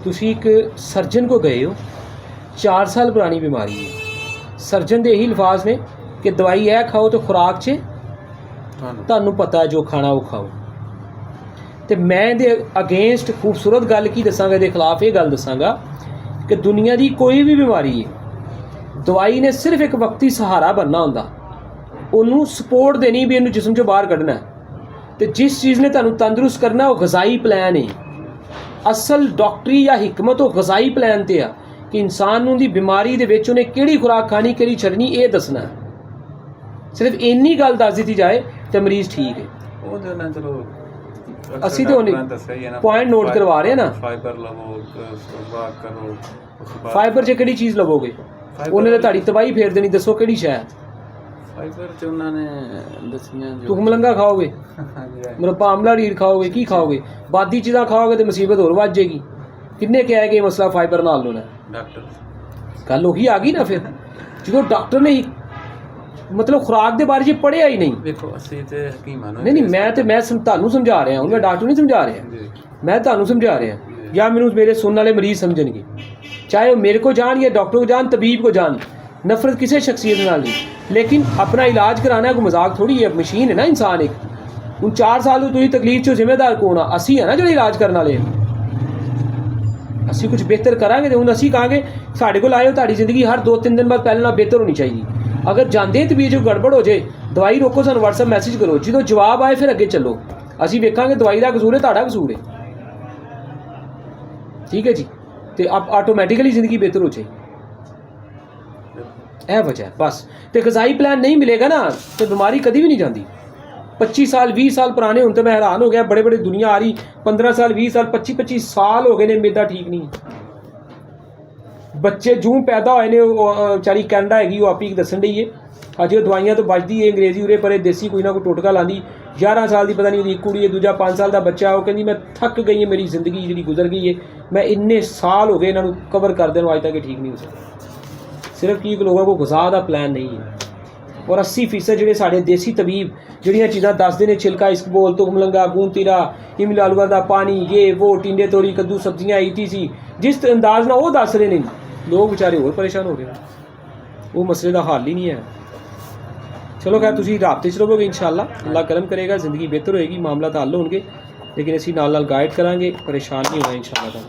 तुसी एक सर्जन को गए हो, 4 साल पुरानी बीमारी है, सर्जन दे यही अल्फाज ने कि दवाई है खाओ तो खुराक च तुहानूं पता है जो खाना वो खाओ। तो मैं दे अगेंस्ट खूबसूरत गल की दसांगा, दे खिलाफ ये गल दसांगा कि दुनिया की कोई भी बीमारी है, दवाई ने सिर्फ एक वक्ती सहारा बनना होंदा, उन्होंने सपोर्ट देनी भी इन्हूं जिस्म चों बाहर कढ़ना है। तो जिस चीज़ ने तुहानूं तंदुरुस्त करना वो गज़ाई प्लान है। असल डॉक्टरी या हिकमत वो गज़ाई प्लान ते आ कि इंसान नूं दी बीमारी दे विच उन्हें किहड़ी खुराक खानी किहड़ी छड्डनी ये दसना है। सिर्फ इन्नी गल दस दी जाए तो मरीज़ ठीक है। असी तो पॉइंट नोट करवा रहे हैं ना, फाइबर लवो, वाक करो, फाइबर च किहड़ी चीज़ लवोगे, उन्हें तो ताड़ी तबाही फेर देनी। दसो किहड़ी शै है? फाइबर च उन्होंने दसियां जो तुखमलंगा खाओगे, मुरब्बा आमला रीढ़ खाओगे, की खाओगे, बादी चीज़ां खाओगे तो मुसीबत होर वध जाएगी। किन्ने कहा कि मसला फाइबर नाल होना है? डॉक्टर गल उही आ गई ना। फिर जो डॉक्टर ने मतलब खुराक के बारे च पढ़िया ही नहीं। देखो असं तो हकीमां नहीं नहीं, मैं तुहानूं समझा रहा हूँ, मैं डॉक्टर नहीं समझा रहा, मैं तुहानूं समझा रहा या मैनूं मेरे सुनने वाले मरीज़ समझणगे, चाहे वो मेरे को जान या डॉक्टर को जान, तबीब को जान। नफरत किसी शख्सियत नाल नहीं, लेकिन अपना इलाज कराना कोई मजाक थोड़ी है। मशीन है ना इंसान एक। हुण 4 साल तो तुसीं तकलीफ चो जिम्मेदार कौन आ? असी है ना जो इलाज करने वाले। असी कुछ बेहतर करांगे तो हुण असी कहांगे साडे कोल आए हो, तुहाडी जिंदगी हर 2-3 दिन बाद पहले नाल बेहतर होनी चाहिए। अगर जांदे तबीयत जो गड़बड़ हो जाए, दवाई रोको, सानूं व्हाट्सएप मैसेज करो, जो जवाब आए फिर अगे चलो। असी वेखांगे दवाई का कसूर है तुहाडा कसूर है, ठीक है जी। तो आप ऑटोमैटिकली जिंदगी बेहतर हो जाएगी। यह वजह है बस। तो गज़ाई प्लान नहीं मिलेगा ना तो बीमारी कभी भी नहीं जाती। 25 साल 20 साल पुराने हूँ तो मैं हैरान हो गया, बड़े बड़े दुनिया आ रही 15 साल 20 साल 25 साल हो गए ने, मेदा ठीक नहीं है। बच्चे जूं पैदा होए ने बेचारी कैनेडा हैगी, वो आप ही दसन रही है अजे दवाइयां तो बचती है, अंग्रेजी उरे परे देसी कोई ना कोई टोटका लाँदी। 11 साल की पता नहीं एक कुड़ी है, दूजा 5 साल का बच्चा, वो कहती मैं थक गई है, मेरी जिंदगी जी गुजर गई है, मैं इन्ने साल हो गए इन्होंने कवर कर देना, अज तक ठीक नहीं हो सकता। सिर्फ की लोगों को गज़ा का प्लान नहीं है। और 80% जोड़े साढ़े देसी तबीब जड़ियाँ चीज़ां दसते हैं, छिलका इसबगोल, तुखमलंगा, गूंदतीरा, इमली आलूआ का पानी, ये वो, टिंडे तोड़ी, कद्दू सब्जियाँ, ETC, जिस अंदाज ना वो दस रहे हैं, लोग बेचारे और परेशान हो रहे हैं। वो मसले का हल ही नहीं है। चलो खैर तुसीं राबते च रहोगे, इंशाअल्लाह अल्लाह करम करेगा, जिंदगी बेहतर होएगी, मामला तो हल होंगे, लेकिन असीं नाल नाल गाइड करांगे, परेशान नहीं होना इंशाअल्लाह।